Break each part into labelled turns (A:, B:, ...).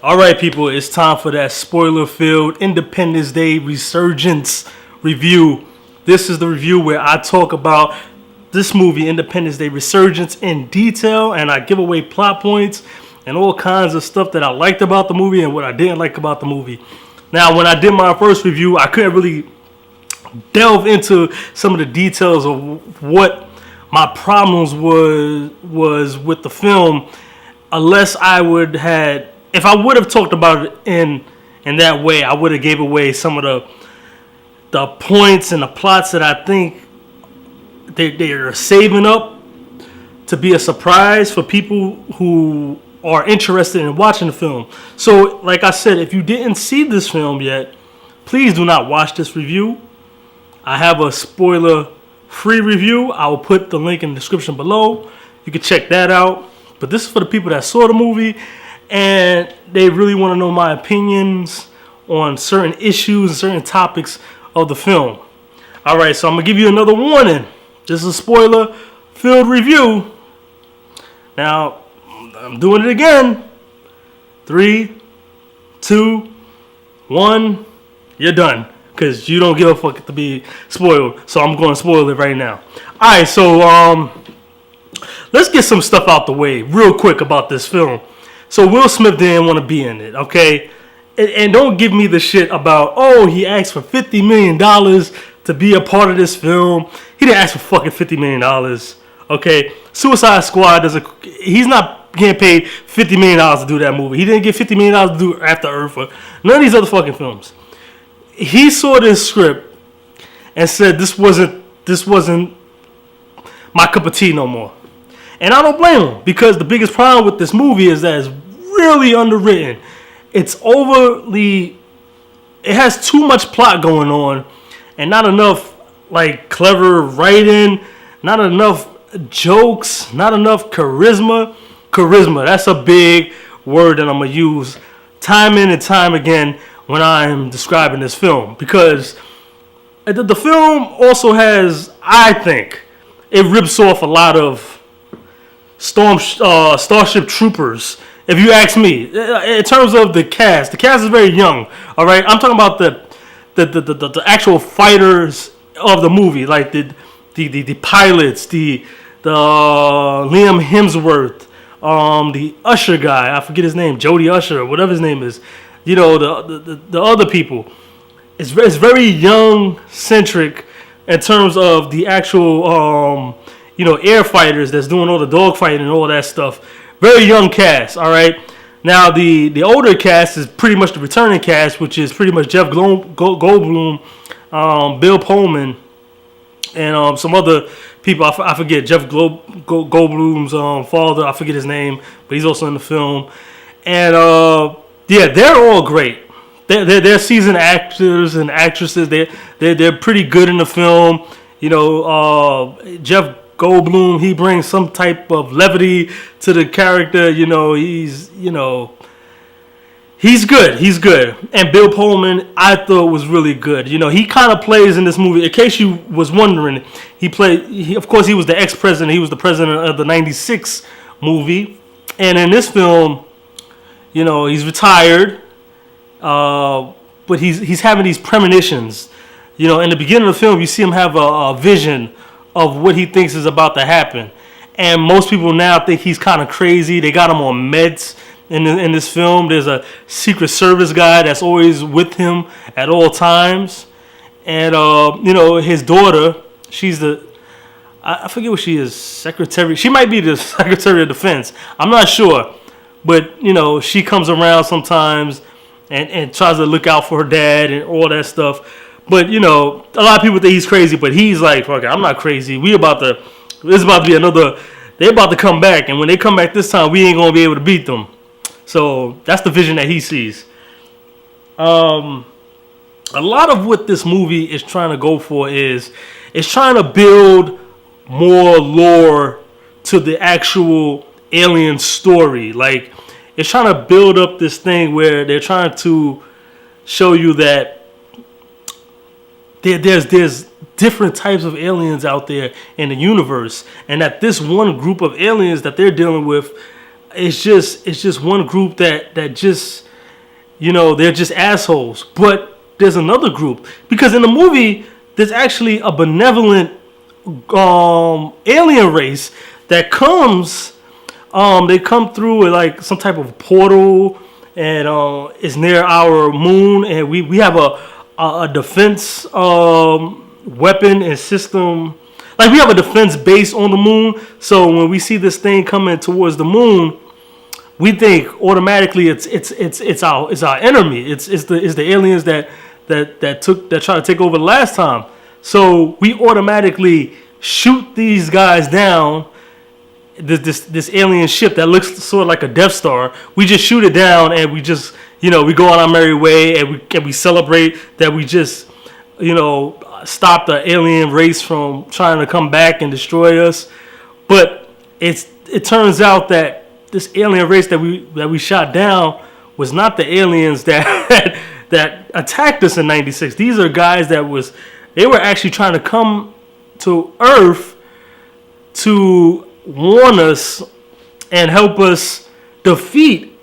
A: Alright people, it's time for that spoiler-filled Independence Day Resurgence review. This is the review where I talk about this movie, Independence Day Resurgence, in detail, and I give away plot points and all kinds of stuff that I liked about the movie and what I didn't like about the movie. Now, when I did my first review, I couldn't really delve into some of the details of what my problems was with the film, unless I would had... If I would have talked about it in that way, I would have gave away some of the points and the plots that I think they're saving up to be a surprise for people who are interested in watching the film. So, like I said, if you didn't see this film yet, please do not watch this review. I have a spoiler-free review. I will put the link in the description below. You can check that out. But this is for the people that saw the movie and they really want to know my opinions on certain issues and certain topics of the film. Alright, so I'm going to give you another warning. This is a spoiler-filled review. Now, I'm doing it again. 3, 2, 1, you're done. Because you don't give a fuck to be spoiled. So I'm going to spoil it right now. Alright, so let's get some stuff out the way real quick about this film. So Will Smith didn't want to be in it, okay? And don't give me the shit about, oh, he asked for $50 million to be a part of this film. He didn't ask for fucking $50 million, okay? Suicide Squad he's not getting paid $50 million to do that movie. He didn't get $50 million to do After Earth or none of these other fucking films. He saw this script and said this wasn't my cup of tea no more. And I don't blame him, because the biggest problem with this movie is that it's really underwritten. It has too much plot going on and not enough like clever writing, not enough jokes, not enough charisma. Charisma, that's a big word that I'm going to use time in and time again when I'm describing this film, because the film also has, I think, it rips off a lot of Starship Troopers, if you ask me. In terms of the cast is very young. All right, I'm talking about the actual fighters of the movie, like the pilots, the Liam Hemsworth, the Usher guy. I forget his name, Jody Usher, or whatever his name is. You know, the other people. It's very young centric in terms of the actual air fighters that's doing all the dogfighting and all that stuff. Very young cast, all right? Now, the older cast is pretty much the returning cast, which is pretty much Jeff Goldblum, Bill Pullman, and some other people. I forget Jeff Goldblum's father. I forget his name, but he's also in the film. And, yeah, they're all great. They're seasoned actors and actresses. They're pretty good in the film. You know, Jeff Goldblum, he brings some type of levity to the character. He's good. And Bill Pullman, I thought, was really good. You know, he kind of plays in this movie. In case you was wondering, of course, he was the ex-president. He was the president of the '96 movie. And in this film, you know, he's retired, but he's having these premonitions. You know, in the beginning of the film, you see him have a vision of what he thinks is about to happen. And most people now think he's kind of crazy. They got him on meds in this film. There's a Secret Service guy that's always with him at all times. And, his daughter, she's I forget what she is, secretary. She might be the Secretary of Defense. I'm not sure. But, you know, she comes around sometimes and tries to look out for her dad and all that stuff. But, you know, a lot of people think he's crazy, but he's like, fuck it, I'm not crazy. This is about to be another, they're about to come back. And when they come back this time, we ain't going to be able to beat them. So that's the vision that he sees. A lot of what this movie is trying to go for is trying to build more lore to the actual alien story. Like, it's trying to build up this thing where they're trying to show you that there's different types of aliens out there in the universe, and that this one group of aliens that they're dealing with is just one group that just they're just assholes. But there's another group, because in the movie there's actually a benevolent alien race that comes. They come through with like some type of portal, and it's near our moon, and we have a defense weapon and system. Like, we have a defense base on the moon, so when we see this thing coming towards the moon, we think automatically it's our enemy. It's the aliens that tried to take over the last time. So we automatically shoot these guys down. This alien ship that looks sort of like a Death Star. We just shoot it down, and we just we go on our merry way, and we celebrate that we just stop the alien race from trying to come back and destroy us. But it turns out that this alien race that we shot down was not the aliens that that attacked us in '96. These are guys they were actually trying to come to Earth to warn us and help us defeat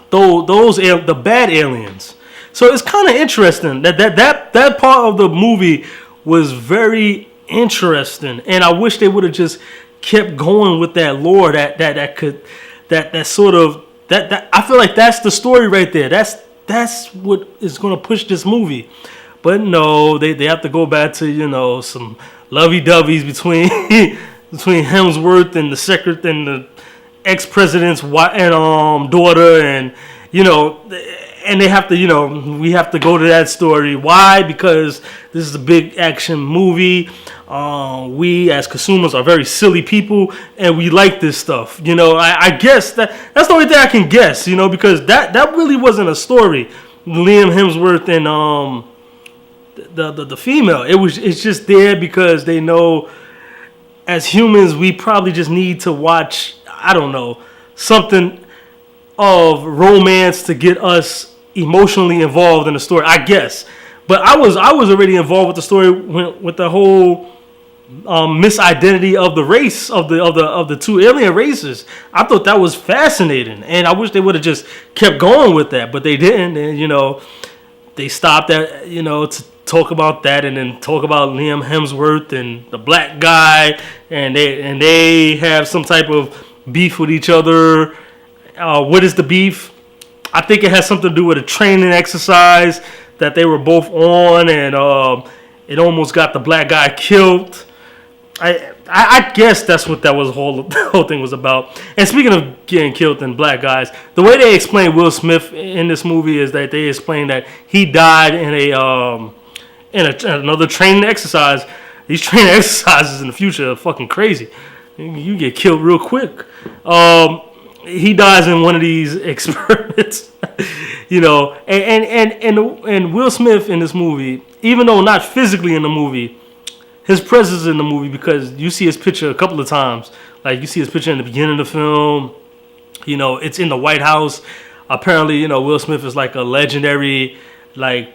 A: the bad aliens. So it's kind of interesting that part of the movie was very interesting, and I wish they would have just kept going with that lore that sort of I feel like that's the story right there. That's what is going to push this movie. But no, they have to go back to some lovey-doveys between between Hemsworth and the ex-president's daughter, and and they have to we have to go to that story. Why? Because this is a big action movie. We as consumers are very silly people, and we like this stuff. I guess that's the only thing I can guess. Because that really wasn't a story. Liam Hemsworth and the female. It's just there because they know, as humans, we probably just need to watch, I don't know, something of romance to get us emotionally involved in the story, I guess. But I was already involved with the story with the whole misidentity of the race of the two alien races. I thought that was fascinating, and I wish they would have just kept going with that, but they didn't. And they stopped at to talk about that, and then talk about Liam Hemsworth and the black guy, and they have some type of beef with each other. What is the beef? I think it has something to do with a training exercise that they were both on, and it almost got the black guy killed. I guess that's what the whole thing was about. And speaking of getting killed and black guys, the way they explain Will Smith in this movie is that they explain that he died in another training exercise. These training exercises in the future are fucking crazy. You get killed real quick. He dies in one of these experiments, and Will Smith in this movie, even though not physically in the movie, his presence in the movie, because you see his picture a couple of times. Like, you see his picture in the beginning of the film. It's in the White House. Apparently, Will Smith is like a legendary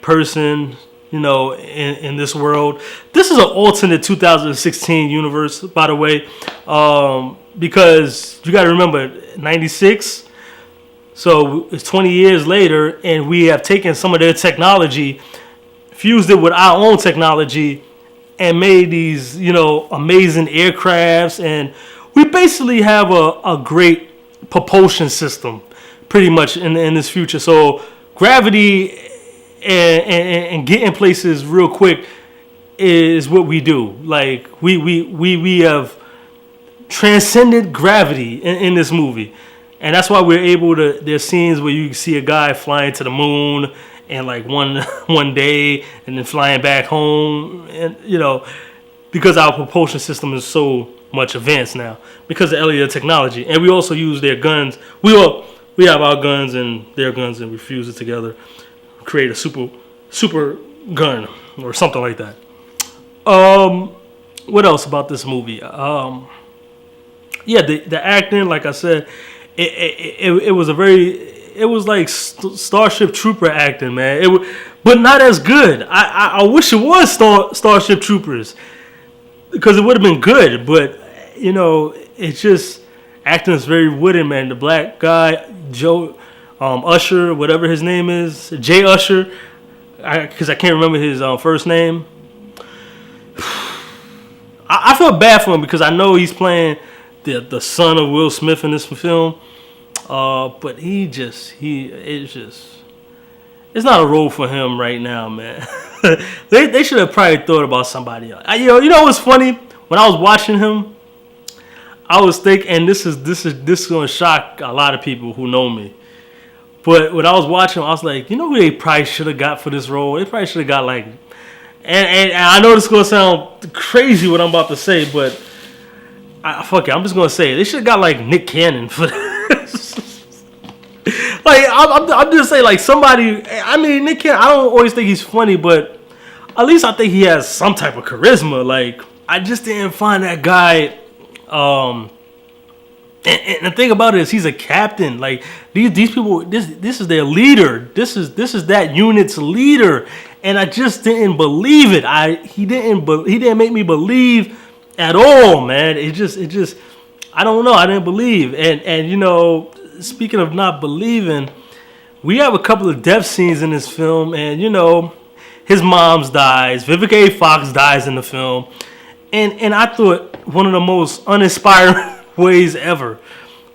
A: person, in this world. This is an alternate 2016 universe, by the way, because you got to remember, 96, so it's 20 years later, and we have taken some of their technology, fused it with our own technology, and made these, amazing aircrafts, and we basically have a great propulsion system, pretty much in this future. So gravity and getting places real quick is what we do. Like, we have transcended gravity in this movie, and that's why we're able to. There's scenes where you see a guy flying to the moon and like one day, and then flying back home, and because our propulsion system is so much advanced now because of LEO technology, and we also use their guns. We have our guns and their guns, and we fuse it together, create a super gun or something like that. What else about this movie? The acting, like I said, it was like Starship Trooper acting, man. But not as good. I wish it was Starship Troopers, because it would have been good. But it's just acting is very wooden, man. The black guy, Joe Usher, whatever his name is, Jay Usher, because I can't remember his first name. I feel bad for him because I know he's playing the son of Will Smith in this film, but it's not a role for him right now, man. they should have probably thought about somebody else. You know what's funny? When I was watching him, I was thinking, and this is going to shock a lot of people who know me. But when I was watching him, I was like, you know who they probably should have got for this role? They probably should have got like, and I know this is going to sound crazy what I'm about to say, but fuck it, I'm just going to say it. They should have got like Nick Cannon for this. Like, I'm just saying, like, somebody, I mean, Nick Cannon, I don't always think he's funny, but at least I think he has some type of charisma. Like, I just didn't find that guy, and the thing about it is he's a captain. Like, these people, this is their leader. This is that unit's leader. And I just didn't believe it. He didn't make me believe at all, man. It just, I don't know. I didn't believe. And you know, speaking of not believing, we have a couple of death scenes in this film, and you know, his mom's dies. Vivica A. Fox dies in the film, and I thought one of the most uninspiring ways ever.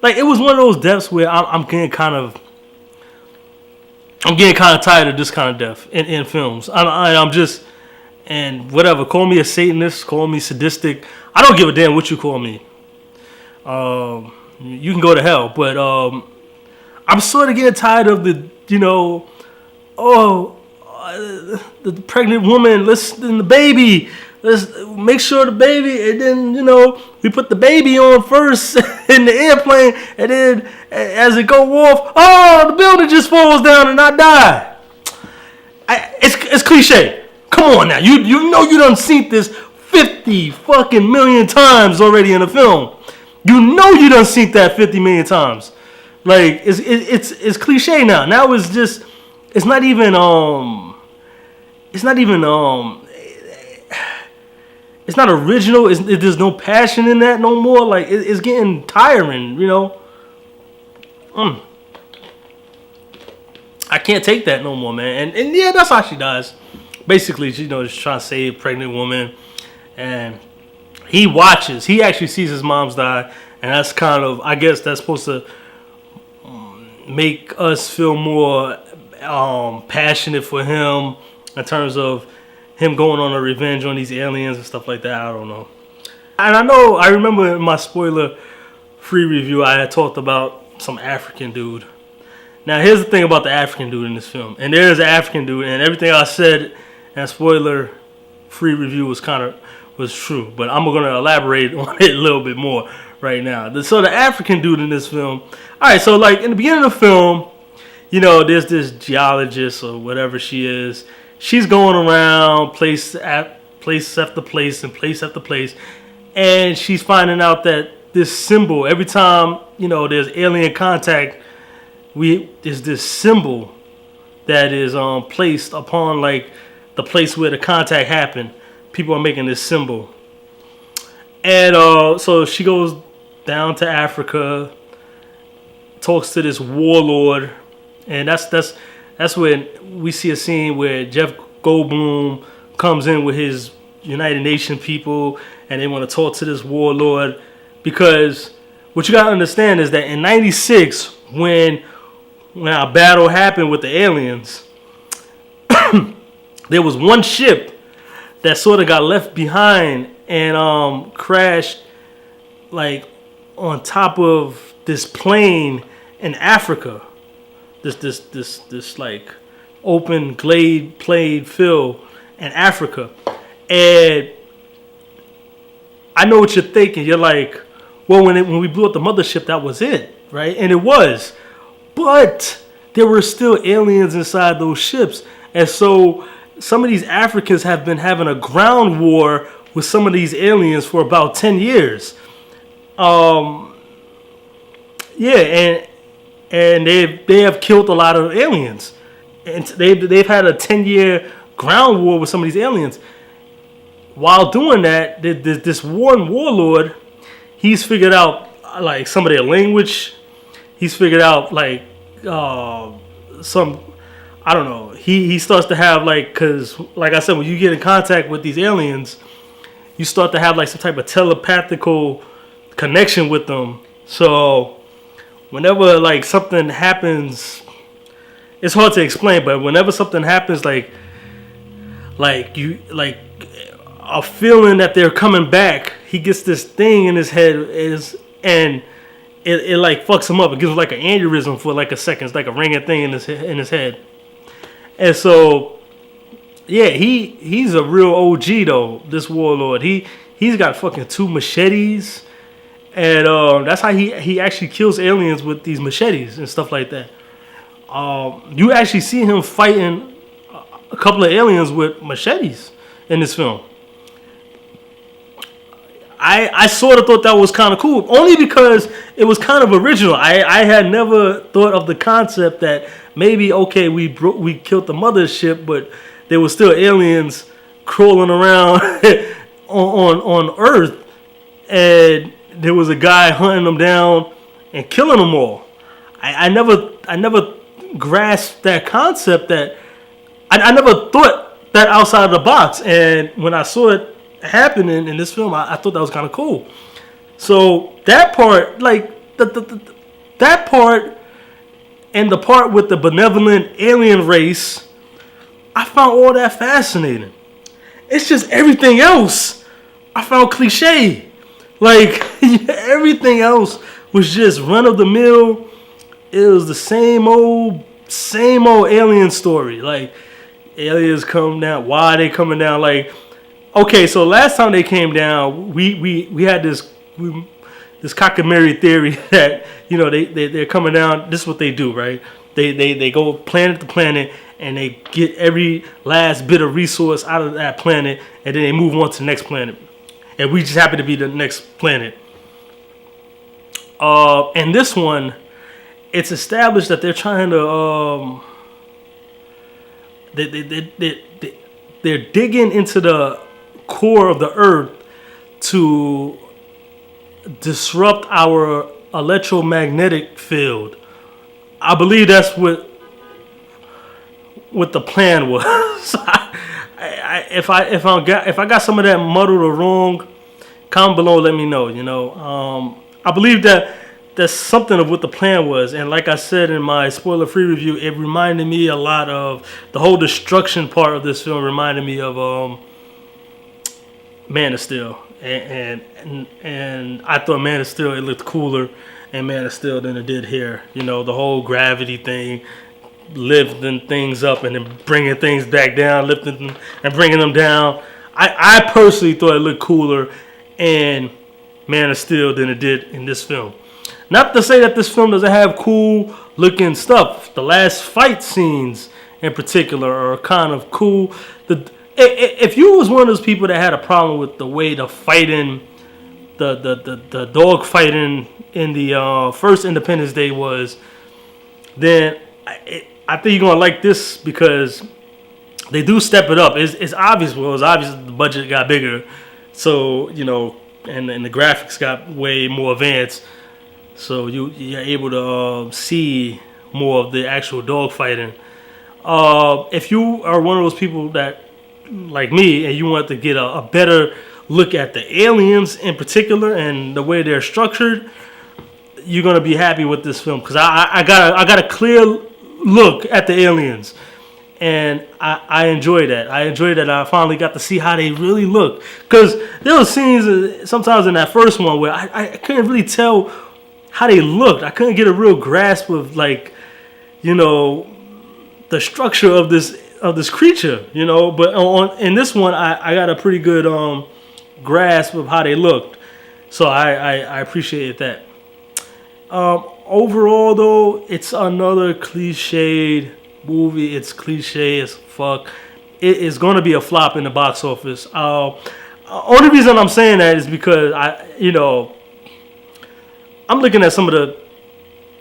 A: Like, it was one of those deaths where I'm getting kind of tired of this kind of death in films. I'm just, and whatever, call me a Satanist, call me sadistic. I don't give a damn what you call me. You can go to hell, but I'm sort of getting tired of the, you know, the pregnant woman, listen, the baby, let's make sure the baby, and then, you know, we put the baby on first in the airplane, and then as it go off, the building just falls down and I die. It's cliche. Come on now, you know you done seen this 50 fucking million times already in a film. You know you done seen that 50 million times. Like, it's cliche now. Now it's just, it's not even it's not original. There's no passion in that no more. Like, it's getting tiring, you know. I can't take that no more, man. And yeah, that's how she dies. Basically, you know, just trying to save a pregnant woman, and he watches. He actually sees his mom's die, and that's kind of, I guess that's supposed to make us feel more passionate for him in terms of him going on a revenge on these aliens and stuff like that. I don't know. And I remember in my spoiler-free review, I had talked about some African dude. Now, here's the thing about the African dude in this film. And there's an African dude, and everything I said in that spoiler-free review was true. But I'm going to elaborate on it a little bit more right now. So the African dude in this film, all right, so like in the beginning of the film, you know, there's this geologist or whatever she is. She's going around place after place and place after place, and she's finding out that this symbol, every time, you know, there's alien contact, there's this symbol that is placed upon like the place where the contact happened. People are making this symbol, and so she goes down to Africa, talks to this warlord, and that's when we see a scene where Jeff Goldblum comes in with his United Nations people, and they want to talk to this warlord, because what you gotta understand is that in '96, when our battle happened with the aliens, there was one ship that sort of got left behind and crashed like on top of this plane in Africa. This like open glade played field in Africa. And I know what you're thinking. You're like, well, when we blew up the mothership, that was it, right? And it was. But there were still aliens inside those ships. And so some of these Africans have been having a ground war with some of these aliens for about 10 years. And they have killed a lot of aliens. And they've had a 10-year ground war with some of these aliens. While doing that, this one warlord, he's figured out like some of their language. He's figured out like some, I don't know. He starts to have like, cause like I said, when you get in contact with these aliens, you start to have like some type of telepathical connection with them. So whenever like something happens, it's hard to explain, but whenever something happens, like you like a feeling that they're coming back, he gets this thing in his head and it like fucks him up. It gives him like an aneurysm for like a second. It's like a ringing thing in his head. And so yeah, he's a real OG though, this warlord. He's got fucking 2 machetes. And that's how he actually kills aliens with these machetes and stuff like that. You actually see him fighting a couple of aliens with machetes in this film. I sort of thought that was kind of cool, only because it was kind of original. I had never thought of the concept that maybe, okay, we killed the mothership, but there were still aliens crawling around on Earth, and there was a guy hunting them down and killing them all. I never grasped that concept. That I never thought that outside of the box, and when I saw it happening in this film, I thought that was kind of cool. So that part, like that part, and the part with the benevolent alien race, I found all that fascinating. It's just everything else I found cliche. Like everything else was just run of the mill. It was the same old alien story. Like aliens come down. Why are they coming down? Like, okay, so last time they came down, we had this cockamamie theory that, you know, they're coming down. This is what they do, right? They go planet to planet and they get every last bit of resource out of that planet, and then they move on to the next planet. And we just happen to be the next planet. And this one, it's established that they're trying to they're digging into the core of the Earth to disrupt our electromagnetic field. I believe that's what the plan was. If I got some of that muddled or wrong, comment below, let me know. You know, I believe that that's something of what the plan was. And like I said in my spoiler-free review, it reminded me a lot of the whole destruction part of this film. Reminded me of Man of Steel, and I thought Man of Steel, it looked cooler in Man of Steel than it did here. You know, the whole gravity thing, lifting things up and then bringing things back down, lifting them and bringing them down. I personally thought it looked cooler in Man of Steel than it did in this film. Not to say that this film doesn't have cool looking stuff. The last fight scenes in particular are kind of cool. If you was one of those people that had a problem with the way the fighting, the dog fighting in the first Independence Day was, then I think you're gonna like this because they do step it up. It's obvious. Well, it's obvious that the budget got bigger, so you know, and the graphics got way more advanced. So you're able to see more of the actual dog fighting. If you are one of those people that, like me, and you want to get a better look at the aliens in particular and the way they're structured, you're gonna be happy with this film because I got a clear look at the aliens, and I enjoy that. I enjoy that I finally got to see how they really look, because there were scenes sometimes in that first one where I couldn't really tell how they looked. I couldn't get a real grasp of, like, you know, the structure of this creature, you know. But in this one, I got a pretty good grasp of how they looked, so I appreciate that. Overall, though, it's another cliched movie. It's cliche as fuck. It is going to be a flop in the box office. Only reason I'm saying that is because I'm looking at some of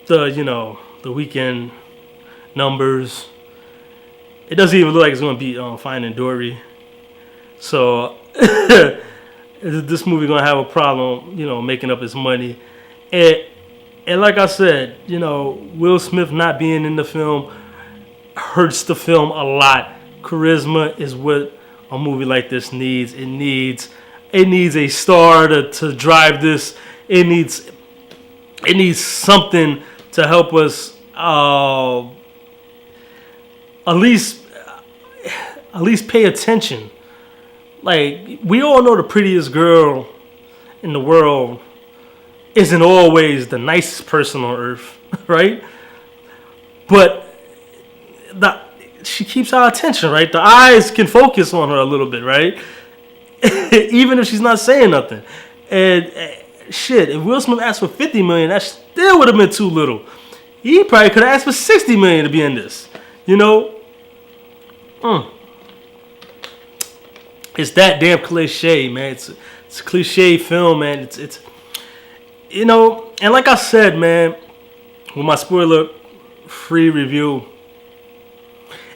A: the weekend numbers. It doesn't even look like it's going to be Finding Dory. So is this movie going to have a problem, making up its money? And like I said, Will Smith not being in the film hurts the film a lot. Charisma is what a movie like this needs. It needs a star to drive this. It needs something to help us at least pay attention. Like, we all know the prettiest girl in the world isn't always the nicest person on earth, right? But she keeps our attention, right? The eyes can focus on her a little bit, right? Even if she's not saying nothing. And shit, if Will Smith asked for $50 million, that still would have been too little. He probably could have asked for $60 million to be in this. It's that damn cliche, man. It's a cliche film, man. It's and like I said, man, with my spoiler-free review,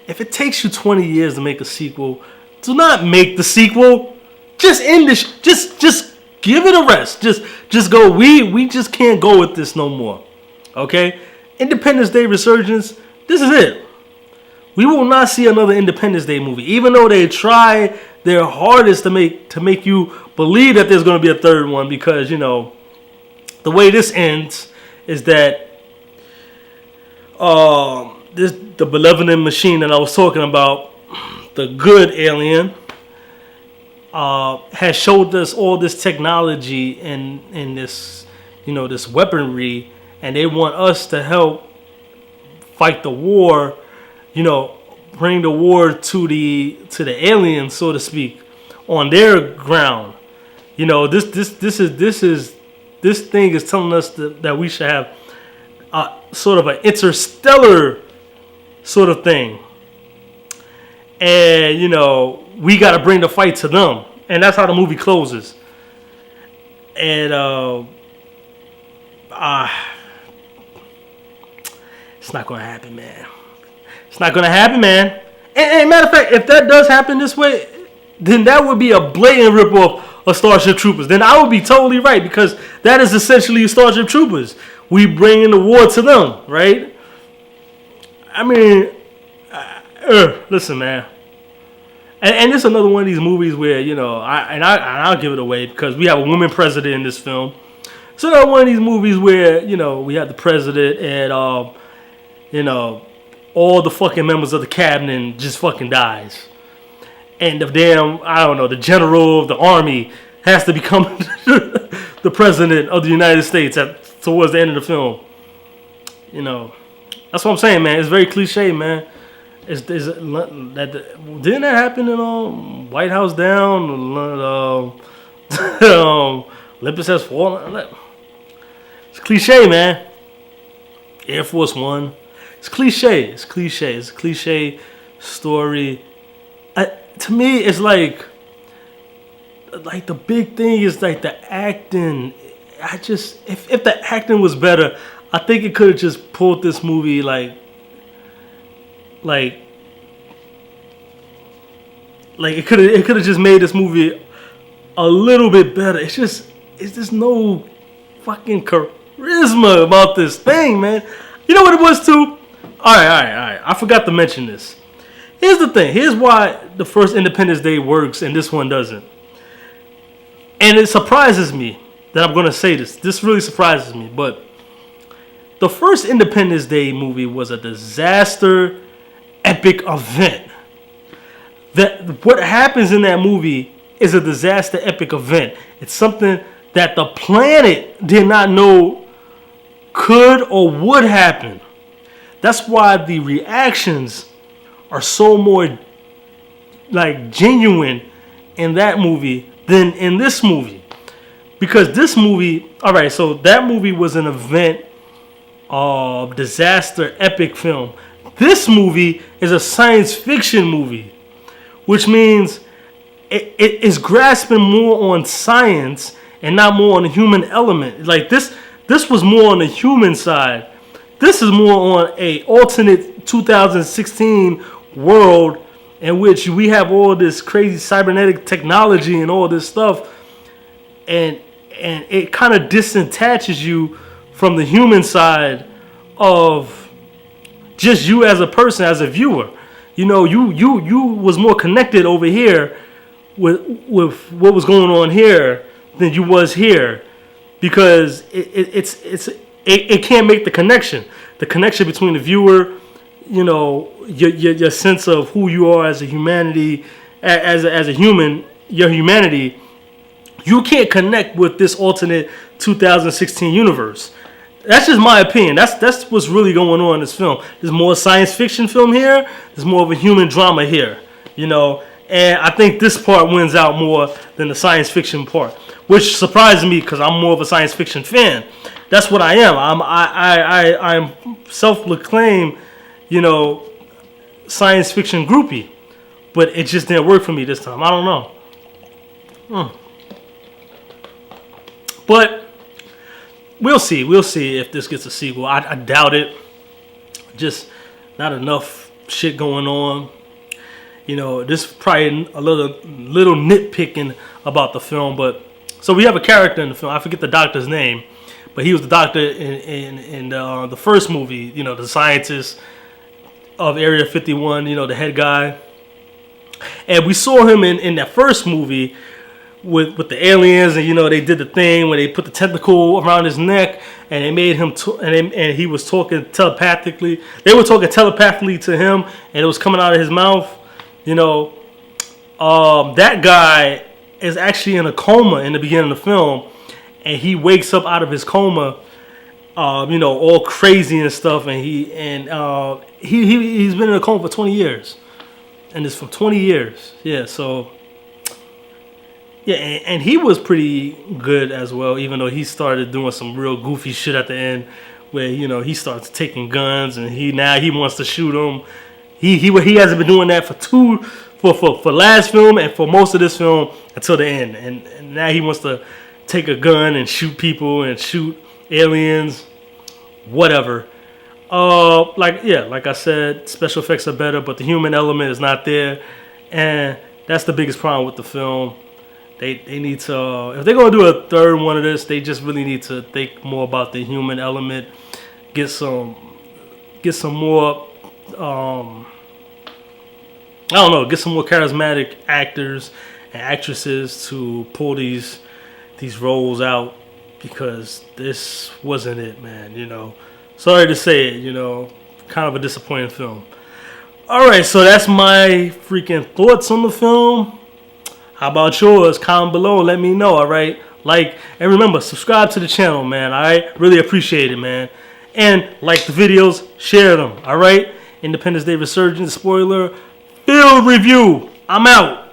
A: if it takes you 20 years to make a sequel, do not make the sequel. Just end this. Just give it a rest. Just go. We just can't go with this no more. Okay? Independence Day Resurgence. This is it. We will not see another Independence Day movie, even though they try their hardest to make you believe that there's going to be a third one, because the way this ends is that the benevolent machine that I was talking about, the good alien, has showed us all this technology and this this weaponry, and they want us to help fight the war, bring the war to the aliens, so to speak, on their ground. This thing is telling us that we should have sort of an interstellar sort of thing, and we got to bring the fight to them, and that's how the movie closes. And it's not gonna happen, man. It's not gonna happen, man. And matter of fact, if that does happen this way, then that would be a blatant ripoff of Starship Troopers. Then I would be totally right, because that is essentially Starship Troopers. We bring in the war to them, right? I mean, listen, man. And this is another one of these movies where I'll give it away because we have a woman president in this film. So another one of these movies where we have the president and all the fucking members of the cabinet just fucking dies. And the the general of the army has to become the president of the United States towards the end of the film. That's what I'm saying, man. It's very cliche, man. Didn't that happen in White House Down? Olympus Has Fallen. It's cliche, man. Air Force One. It's cliche. It's a cliche story. To me, it's like the big thing is like the acting. If the acting was better, I think it could have just pulled this movie like it could have just made this movie a little bit better. It's just no fucking charisma about this thing, man. You know what it was too? All right. I forgot to mention this. Here's the thing. Here's why the first Independence Day works and this one doesn't. And it surprises me that I'm going to say this. This really surprises me. But the first Independence Day movie was a disaster, epic event. That what happens in that movie is a disaster, epic event. It's something that the planet did not know could or would happen. That's why the reactions are so more like genuine in that movie than in this movie. Because this movie, alright, so that movie was an event, disaster, epic film. This movie is a science fiction movie, which means it is grasping more on science and not more on the human element. Like this was more on the human side. This is more on a alternate 2016 world in which we have all this crazy cybernetic technology and all this stuff, and it kind of disattaches you from the human side of just you as a person, as a viewer. You know, you was more connected over here with what was going on here than you was here, because it can't make the connection between the viewer, you know, your sense of who you are as a humanity, as a human, your humanity. You can't connect with this alternate 2016 universe. That's just my opinion. That's what's really going on in this film. There's more science fiction film here. There's more of a human drama here, you know. And I think this part wins out more than the science fiction part, which surprises me because I'm more of a science fiction fan. That's what I am. I'm self-proclaimed, you know, science fiction groupie, but it just didn't work for me this time. I don't know. But we'll see. We'll see if this gets a sequel. I doubt it. Just not enough shit going on. You know, this is probably a little nitpicking about the film. But so we have a character in the film. I forget the doctor's name, but he was the doctor in the first movie. You know, the scientist of Area 51. You know, the head guy. And we saw him in that first movie with the aliens, and you know, they did the thing where they put the tentacle around his neck, and they made him and he was talking telepathically. They were talking telepathically to him, and it was coming out of his mouth. You know, that guy is actually in a coma in the beginning of the film, and he wakes up out of his coma, you know, all crazy and stuff, and he's been in a coma for 20 years, and it's for 20 years. Yeah, so. Yeah, and he was pretty good as well, even though he started doing some real goofy shit at the end, where, you know, he starts taking guns and he wants to shoot them. He hasn't been doing that for last film and for most of this film until the end, and now he wants to take a gun and shoot people and shoot aliens, whatever. Like I said, special effects are better, but the human element is not there, and that's the biggest problem with the film. They need to, if they're going to do a third one of this, they just really need to think more about the human element. Get some more, I don't know, get some more charismatic actors and actresses to pull these roles out, because this wasn't it, man, you know. Sorry to say it, you know, kind of a disappointing film. All right, so that's my freaking thoughts on the film. How about yours? Comment below and let me know, all right? Like, and remember, subscribe to the channel, man, all right? Really appreciate it, man. And like the videos, share them, all right? Independence Day Resurgence spoiler filled review. I'm out.